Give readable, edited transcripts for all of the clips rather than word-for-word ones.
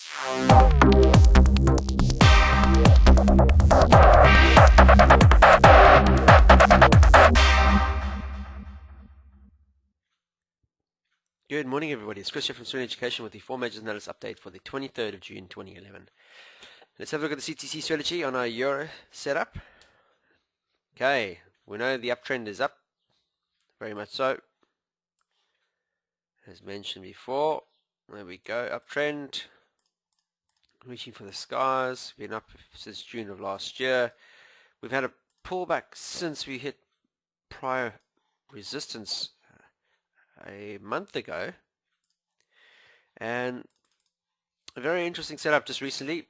Good morning, everybody. It's Chris here from Serene Education with the 4 Majors Analysis update for the 23rd of June 2011. Let's have a look at the CTC strategy on our Euro setup. Okay, we know the uptrend is up, very much so. As mentioned before, there we go, uptrend, reaching for the skies, been up since June of last year. We've had a pullback since we hit prior resistance a month ago, and a very interesting setup just recently.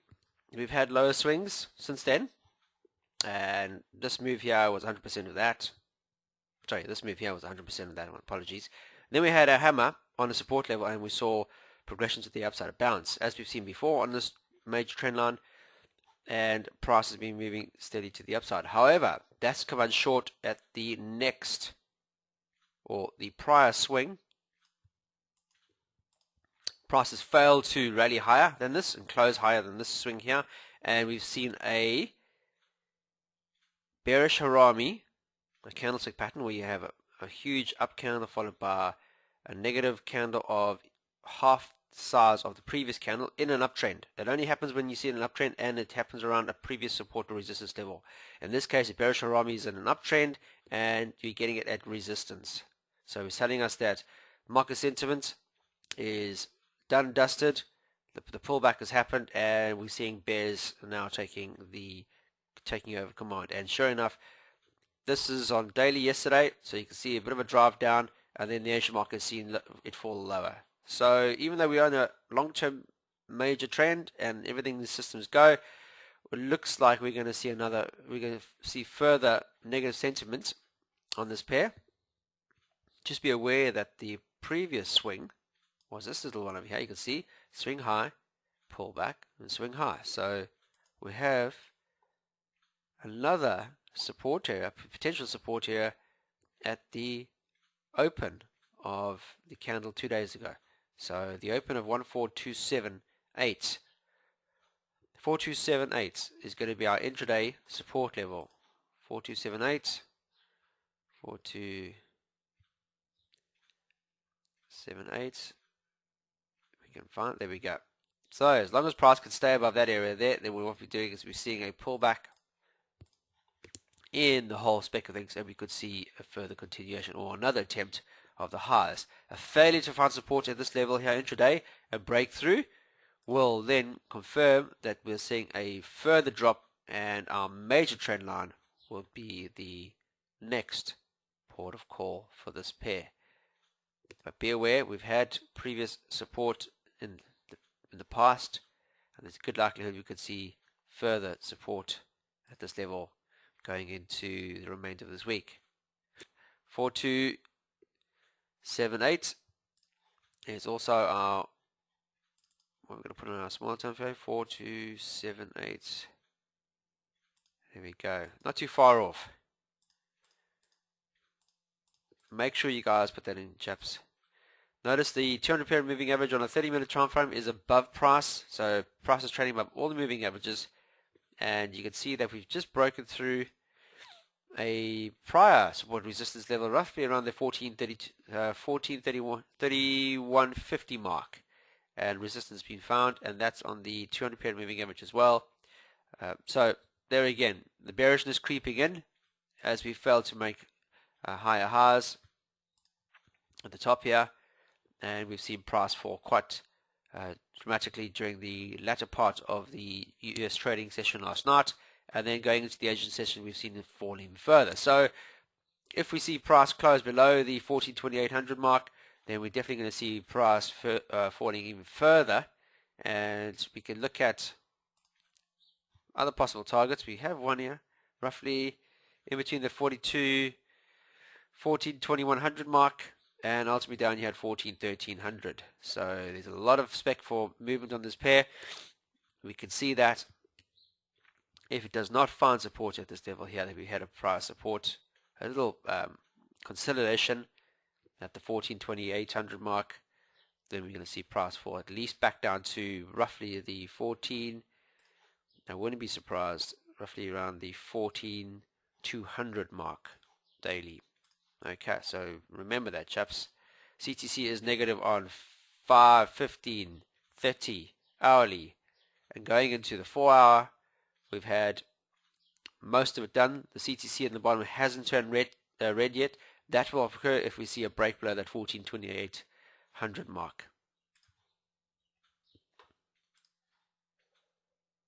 We've had lower swings since then, and this move here was 100% of that. Sorry, this move here was 100% of that one, apologies. Then we had a hammer on a support level, and we saw progression to the upside, a bounce, as we've seen before on this major trend line, and price has been moving steady to the upside. However, that's come on short at the next, or the prior swing. Prices failed to rally higher than this and close higher than this swing here, and we've seen a bearish harami, a candlestick pattern where you have a huge up candle followed by a negative candle of half the size of the previous candle in an uptrend. It only happens when you see an uptrend, and it happens around a previous support or resistance level. In this case, a bearish harami is in an uptrend, and you're getting it at resistance. So it's telling us that market sentiment is done and dusted. The pullback has happened, and we're seeing bears now taking over command. And sure enough, this is on daily yesterday, so you can see a bit of a drive down, and then the Asian market has seen it fall lower. So even though we are on a long-term major trend and everything in the systems go, it looks like we're going to see further negative sentiment on this pair. Just be aware that the previous swing was this little one over here. You can see swing high, pull back, and swing high. So we have another support area, potential support area at the open of the candle 2 days ago. So the open of 14278. 4278 is going to be our intraday support level. 4278, 4278. We can find, there we go. So as long as price can stay above that area there, then what we're doing is we're seeing a pullback in the whole spec of things, and we could see a further continuation or another attempt of the highs. A failure to find support at this level here intraday, a breakthrough, will then confirm that we're seeing a further drop, and our major trend line will be the next port of call for this pair. But be aware, we've had previous support in the past, and there's a good likelihood we could see further support at this level going into the remainder of this week. 4278 is also our, what we're going to put on our smaller time frame. 4278. There we go. Not too far off. Make sure you guys put that in, chaps. Notice the 200 period moving average on a 30-minute time frame is above price, so price is trading above all the moving averages, and you can see that we've just broken through a prior support resistance level roughly around the 3150 mark, and resistance being found, and that's on the 200 period moving average as well. So there again, the bearishness creeping in as we failed to make higher highs at the top here, and we've seen price fall quite dramatically during the latter part of the US trading session last night, and then going into the Asian session we've seen it fall even further. So if we see price close below the 14,2800 mark, then we're definitely going to see price falling even further, and we can look at other possible targets. We have one here roughly in between the 14,2100 mark, and ultimately down you had 14,1300. So there's a lot of spec for movement on this pair. We can see that if it does not find support at this level here, that we had a price support, a little consolidation at the 14,2800 mark, then we're going to see price fall at least back down to roughly the 14. I wouldn't be surprised, roughly around the 14,200 mark daily. Okay, so remember that, chaps. CTC is negative on 5, 15, 30 hourly, and going into the 4 hour, we've had most of it done. The CTC at the bottom hasn't turned red yet. That will occur if we see a break below that 14,2800 mark.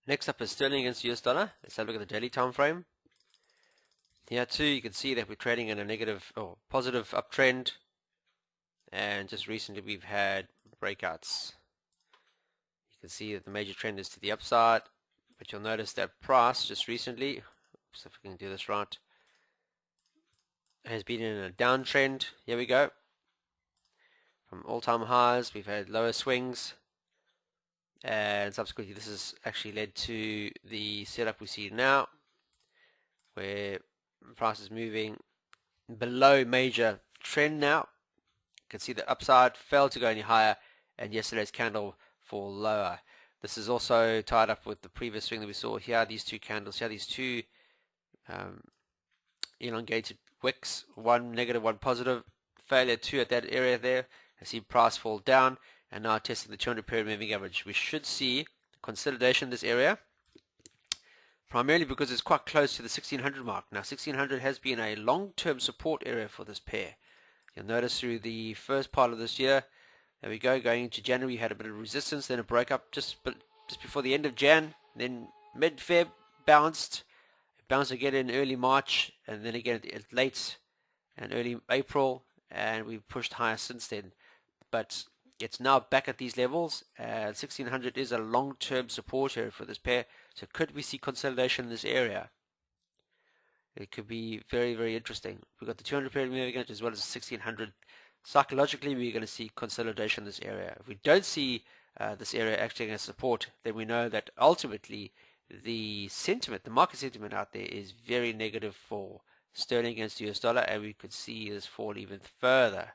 Next up is sterling against US dollar. Let's have a look at the daily time frame. Here too, you can see that we're trading in a negative or positive uptrend, and just recently we've had breakouts. You can see that the major trend is to the upside, but you'll notice that price just recently, oops, if we can do this right, has been in a downtrend. Here we go. From all-time highs, we've had lower swings, and subsequently this has actually led to the setup we see now, where price is moving below major trend now. You can see the upside failed to go any higher, and yesterday's candle fall lower. This is also tied up with the previous swing that we saw here. These two candles here, these two elongated wicks, one negative, one positive. Failure two at that area there. I see price fall down, and now testing the 200 period moving average. We should see consolidation in this area, primarily because it's quite close to the 1600 mark. Now 1600 has been a long-term support area for this pair. You'll notice through the first part of this year, there we go, going into January, you had a bit of resistance, then it broke up just before the end of Jan, then mid-Feb bounced. It bounced again in early March, and then again at late and early April, and we've pushed higher since then. But it's now back at these levels, and 1600 is a long-term support area for this pair. So could we see consolidation in this area? It could be very, very interesting. We've got the 200 period moving average as well as the 1600. Psychologically, we're going to see consolidation in this area. If we don't see this area acting as support, then we know that ultimately the sentiment, the market sentiment out there is very negative for sterling against US dollar, and we could see this fall even further.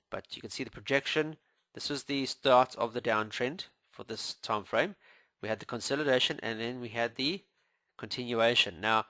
But you can see the projection. This was the start of the downtrend for this time frame. We had the consolidation, and then we had the continuation. Now,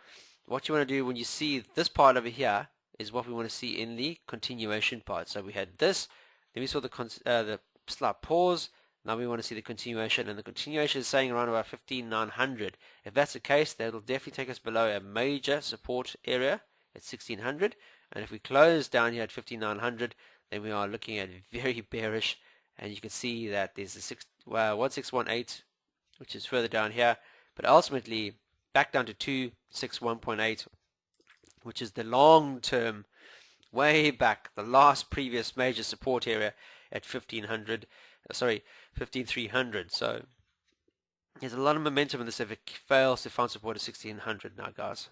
what you want to do when you see this part over here is what we want to see in the continuation part. So we had this, then we saw the slight pause. Now we want to see the continuation, and the continuation is saying around about 15,900. If that's the case, that'll definitely take us below a major support area at 1600. And if we close down here at 15,900, then we are looking at very bearish. And you can see that there's a 1618, which is further down here, but ultimately back down to 261.8, which is the long term, way back, the last previous major support area at 15,300. So there's a lot of momentum in this if it fails to find support at 1600 now, guys.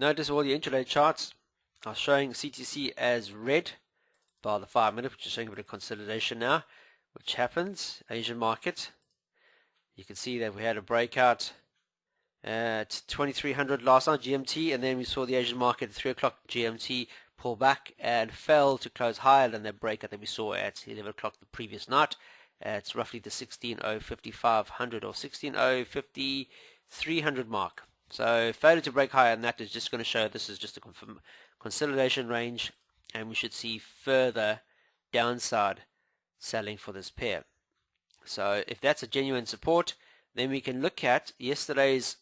Notice all the intraday charts are showing CTC as red by the 5 minute, which is showing a bit of consolidation now, which happens. Asian market, you can see that we had a breakout at 2300 last night GMT, and then we saw the Asian market at 3 o'clock GMT pull back and fell to close higher than the breakout that we saw at 11 o'clock the previous night. It's roughly the 16,055 or 16,053 mark. So failure to break higher, and that is just going to show this is just a consolidation range, and we should see further downside selling for this pair. So if that's a genuine support, then we can look at yesterday's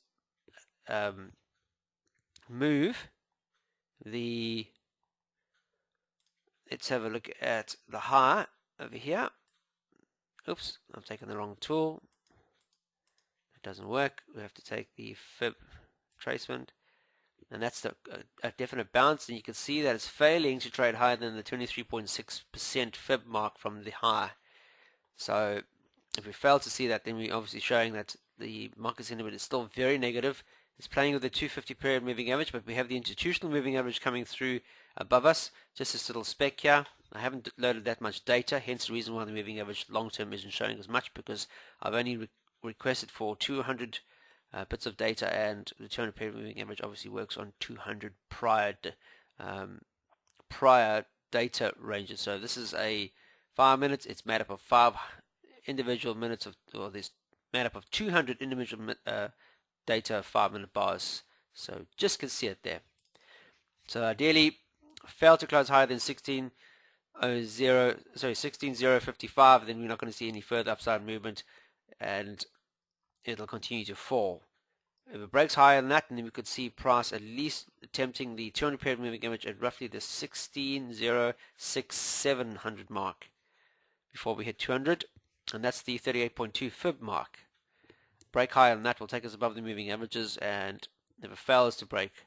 move. Let's have a look at the high over here. Oops, I've taken the wrong tool. It doesn't work. We have to take the fib tracement, and that's a definite bounce, and you can see that it's failing to trade higher than the 23.6% fib mark from the high. So if we fail to see that, then we're obviously showing that the market sentiment is still very negative. It's playing with the 250 period moving average, but we have the institutional moving average coming through above us. Just this little speck here. I haven't loaded that much data, hence the reason why the moving average long term isn't showing as much, because I've only requested for 200 bits of data, and the 200 period moving average obviously works on 200 prior data ranges. So this is a 5 minutes. It's made up of 5 individual minutes of, or this made up of 200 individual data 5-minute bars. So just can see it there. So ideally, fail to close higher than 16.055, then we're not going to see any further upside movement, and it'll continue to fall. If it breaks higher than that, then we could see price at least attempting the 200 period moving image at roughly the 16.06700 mark before we hit 200, and that's the 38.2 fib mark. Break higher than that will take us above the moving averages, and if it fails to break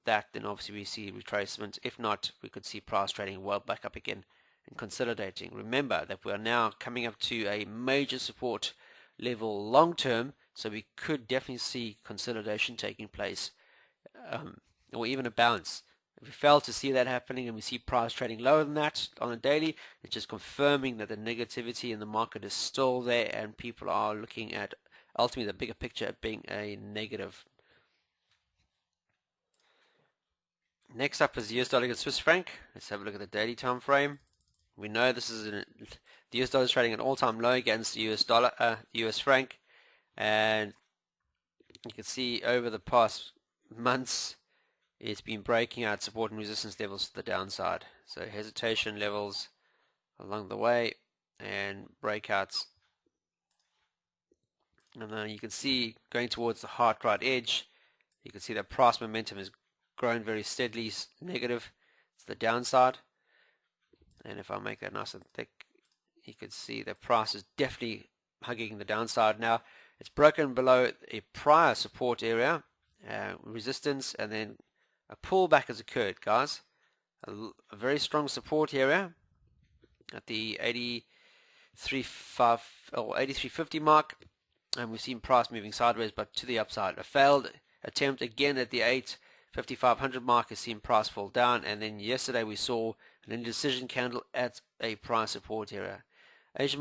that, then obviously we see retracement. If not, we could see price trading well back up again and consolidating. Remember that we are now coming up to a major support level long term, so we could definitely see consolidation taking place, or even a bounce. If we fail to see that happening and we see price trading lower than that on a daily, it's just confirming that the negativity in the market is still there and people are looking at ultimately the bigger picture being a negative. Next up is the US dollar against Swiss franc. Let's have a look at the daily time frame. We know this is the US dollar is trading at an all-time low against the US franc, and you can see over the past months it's been breaking out support and resistance levels to the downside. So hesitation levels along the way and breakouts, and then you can see going towards the hard right edge, you can see that price momentum is grown very steadily negative to the downside, and if I make that nice and thick, you can see that price is definitely hugging the downside now. It's broken below a prior support area, resistance, and then a pullback has occurred, guys. A very strong support area at the 83.50 mark, and we've seen price moving sideways but to the upside. A failed attempt again at the 8.5500 mark has seen price fall down, and then yesterday we saw an indecision candle at a price support area. Asian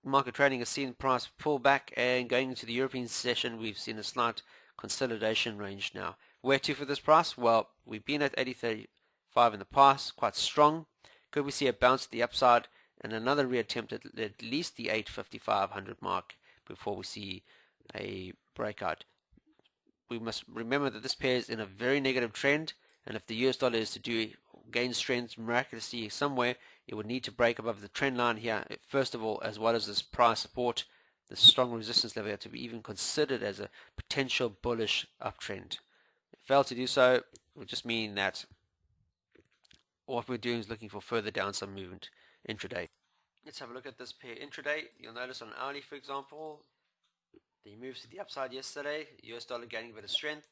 market trading has seen price pull back, and going into the European session we've seen a slight consolidation range now. Where to for this price? Well, we've been at 80.35 in the past, quite strong. Could we see a bounce to the upside and another reattempt at least the 8.5500 mark before we see a breakout? We must remember that this pair is in a very negative trend, and if the US dollar is to gain strength miraculously somewhere, it would need to break above the trend line here first of all, as well as this price support, the strong resistance level, to be even considered as a potential bullish uptrend. If it failed to do so, it would just mean that what we're doing is looking for further downside movement intraday. Let's have a look at this pair intraday. You'll notice on hourly, for example, the moves to the upside yesterday, US dollar gaining a bit of strength.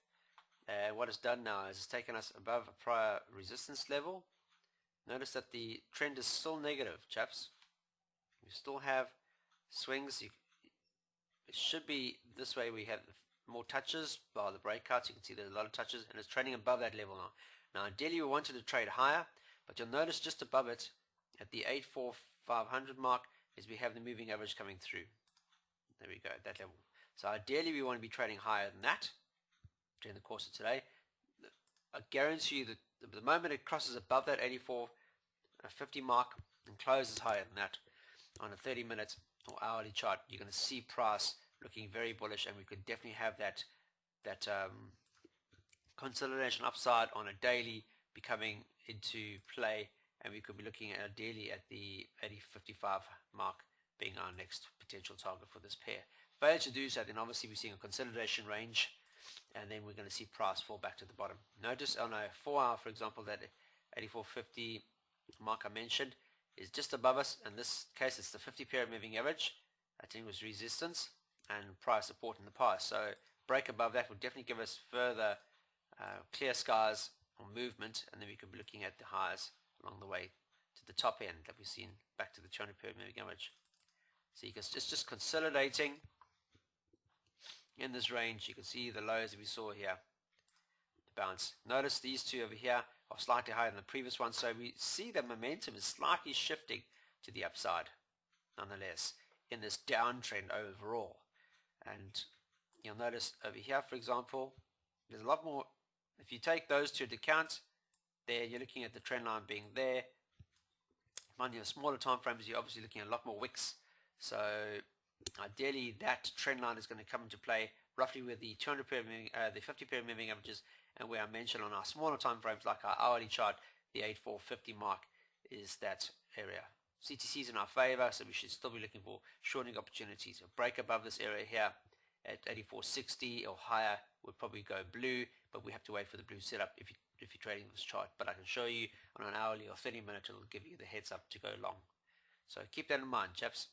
What it's done now is it's taken us above a prior resistance level. Notice that the trend is still negative, chaps. We still have swings. It should be this way. We have more touches by the breakouts. You can see there's a lot of touches, and it's trading above that level now. Now ideally we wanted to trade higher, but you'll notice just above it at the 8.4500 mark is we have the moving average coming through. There we go, at that level. So ideally we want to be trading higher than that during the course of today. I guarantee you that the moment it crosses above that 84.50 mark and closes higher than that on a 30-minute or hourly chart, you're going to see price looking very bullish, and we could definitely have that consolidation upside on a daily be coming into play, and we could be looking at ideally at the 80.55 mark being our next potential target for this pair. Fail to do so, then obviously we're seeing a consolidation range, and then we're going to see price fall back to the bottom. Notice on a 4-hour, for example, that 84.50 mark I mentioned is just above us. In this case, it's the 50-period moving average. I think it was resistance and price support in the past. So break above that would definitely give us further clear skies or movement, and then we could be looking at the highs along the way to the top end that we've seen back to the 200-period moving average. So it's just consolidating in this range. You can see the lows that we saw here, the bounce. Notice these two over here are slightly higher than the previous one, so we see the momentum is slightly shifting to the upside nonetheless in this downtrend overall. And you'll notice over here, for example, there's a lot more. If you take those two into account, there you're looking at the trend line being there, On your smaller time frames, you're obviously looking at a lot more wicks. So ideally, that trend line is going to come into play roughly with the 200 period moving, the 50 period moving averages, and where I mentioned on our smaller time frames, like our hourly chart, the 8450 mark is that area. CTC is in our favor, so we should still be looking for shorting opportunities. A break above this area here at 8460 or higher would probably go blue, but we have to wait for the blue setup if you're trading this chart. But I can show you on an hourly or 30-minute, it'll give you the heads up to go long. So keep that in mind, chaps.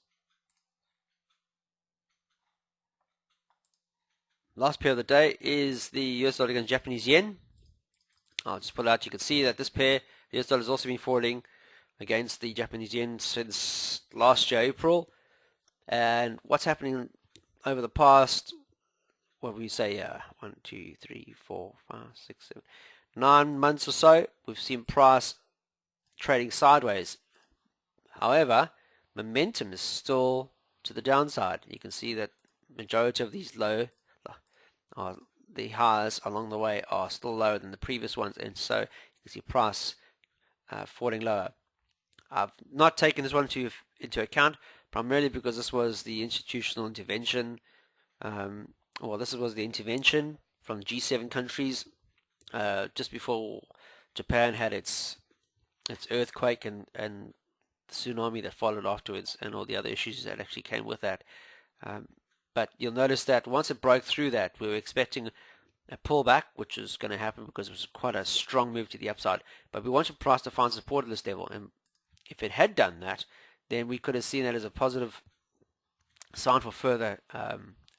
Last pair of the day is the US dollar against Japanese yen. I'll just pull it out. You can see that this pair, the US dollar, has also been falling against the Japanese yen since last year, April. And what's happening over the past, what we say, 1, 2, 3, 4, 5, 6, 7, 9 months or so, we've seen price trading sideways. However, momentum is still to the downside. You can see that majority of these the highs along the way are still lower than the previous ones, and so you can see price falling lower. I've not taken this one into account, primarily because this was the institutional intervention. This was the intervention from the G7 countries just before Japan had its earthquake and the tsunami that followed afterwards, and all the other issues that actually came with that. But you'll notice that once it broke through that, we were expecting a pullback, which is going to happen because it was quite a strong move to the upside. But we wanted price to find support at this level, and if it had done that, then we could have seen that as a positive sign for further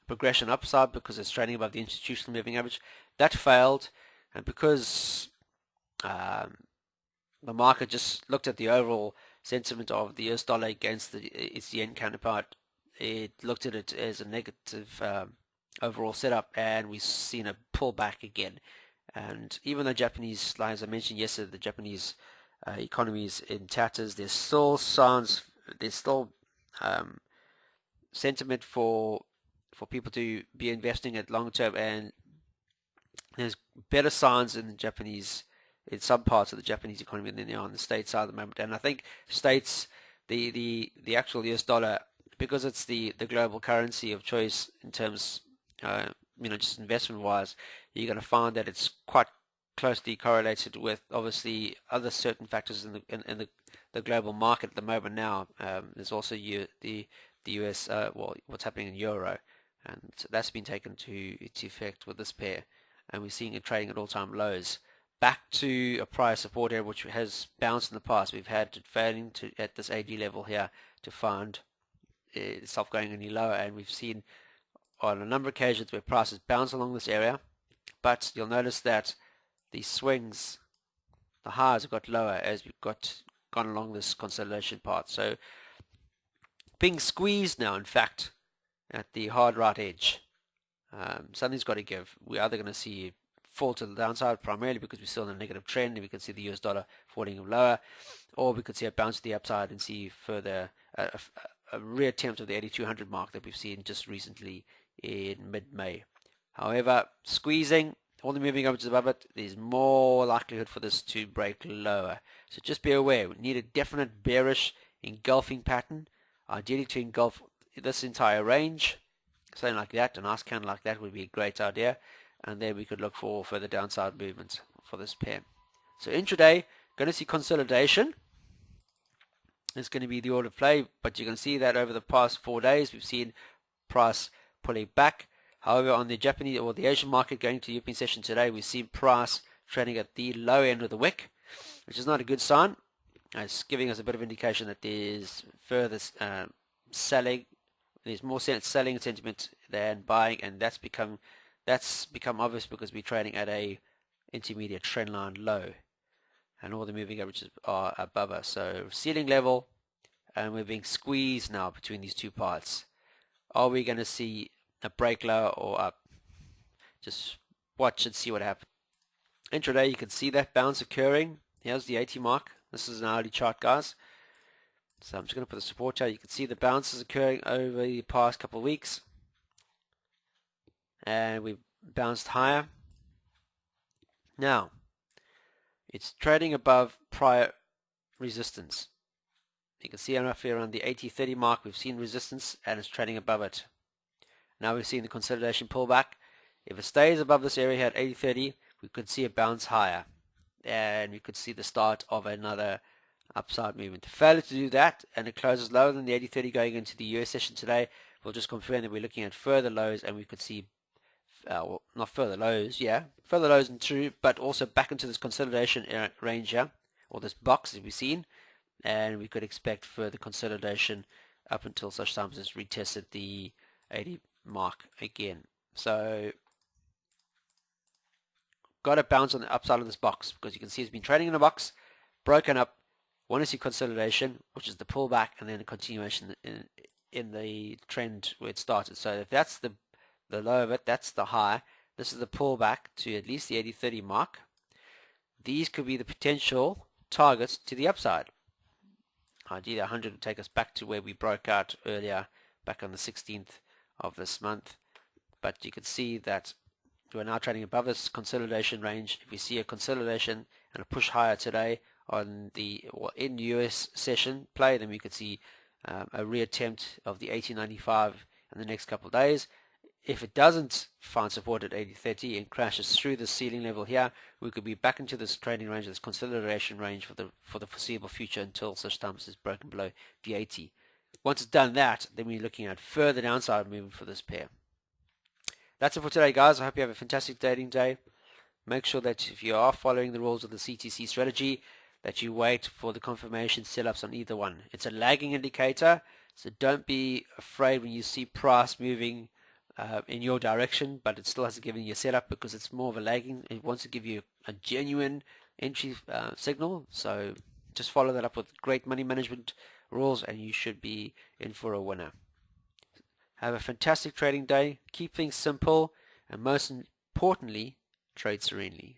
progression upside, because it's trading above the institutional moving average. That failed, and because the market just looked at the overall sentiment of the US dollar against its yen counterpart, it looked at it as a negative overall setup, and we've seen a pullback again. And even though Japanese, like as I mentioned yesterday, the Japanese economy is in tatters, there's still sentiment for people to be investing at long term, and there's better signs in some parts of the Japanese economy than there are on the States side at the moment. And I think States, the actual US dollar, because it's the global currency of choice in terms, just investment wise, you're going to find that it's quite closely correlated with obviously other certain factors in the global market at the moment. Now there's also the US, what's happening in euro, and that's been taken to effect with this pair, and we're seeing it trading at all-time lows, back to a prior support area which has bounced in the past. We've had it failing at this AG level here to find itself going any lower, and we've seen on a number of occasions where prices bounce along this area, but you'll notice that the swings, the highs have got lower as we've gone along this consolidation path. So being squeezed now, in fact, at the hard right edge. Something's got to give. We're either going to see fall to the downside, primarily because we're still in a negative trend and we can see the US dollar falling lower, or we could see a bounce to the upside and see further a reattempt of the 8200 mark that we've seen just recently in mid-May. However, squeezing all the moving averages above it, there's more likelihood for this to break lower. So just be aware, we need a definite bearish engulfing pattern, ideally to engulf this entire range. Something like that, a nice candle like that would be a great idea, and then we could look for further downside movements for this pair. So intraday, going to see consolidation. It's going to be the order of play, but you can see that over the past 4 days we've seen price pulling back. However, on the Japanese or the Asian market going to the European session today, we've seen price trading at the low end of the wick, which is not a good sign. It's giving us a bit of indication that there's further selling. There's more selling sentiment than buying, and that's become obvious because we're trading at a intermediate trend line low, and all the moving averages are above us. So ceiling level, and we're being squeezed now between these two parts. Are we going to see a break lower or up? Just watch and see what happens. Intraday, you can see that bounce occurring. Here's the 80 mark. This is an hourly chart, guys. So I'm just going to put the support chart. You can see the bounces occurring over the past couple of weeks, and we've bounced higher. Now it's trading above prior resistance. You can see roughly around the 80-30 mark. We've seen resistance and it's trading above it. Now we're seeing the consolidation pullback. If it stays above this area here at 80-30, we could see a bounce higher. And we could see the start of another upside movement. Failure to do that, and it closes lower than the 80-30 going into the US session today, we'll just confirm that we're looking at further lows, and we could see, well, not further lows, further lows and true, but also back into this consolidation range here, or this box as we've seen, and we could expect further consolidation up until such times as retested the 80 mark again. So got to bounce on the upside of this box, because you can see it's been trading in a box, broken up. Want to see consolidation, which is the pullback, and then a continuation in the trend where it started. So if that's the low of it, that's the high. This is the pullback to at least the 80-30 mark. These could be the potential targets to the upside. Ideally, 100 would take us back to where we broke out earlier, back on the 16th of this month. But you can see that we're now trading above this consolidation range. If we see a consolidation and a push higher today on the in US session play, then we could see a reattempt of the 80.95 in the next couple of days. If it doesn't find support at 80.30 and crashes through the ceiling level here, we could be back into this trading range, this consolidation range for the foreseeable future until such time as it's broken below the 80. Once it's done that, then we're looking at further downside movement for this pair. That's it for today, guys. I hope you have a fantastic trading day. Make sure that if you are following the rules of the CTC strategy, that you wait for the confirmation setups on either one. It's a lagging indicator, so don't be afraid when you see price moving in your direction, but it still hasn't given you a setup because it's more of a lagging. It wants to give you a genuine entry signal, so just follow that up with great money management rules and you should be in for a winner. Have a fantastic trading day, keep things simple, and most importantly, trade serenely.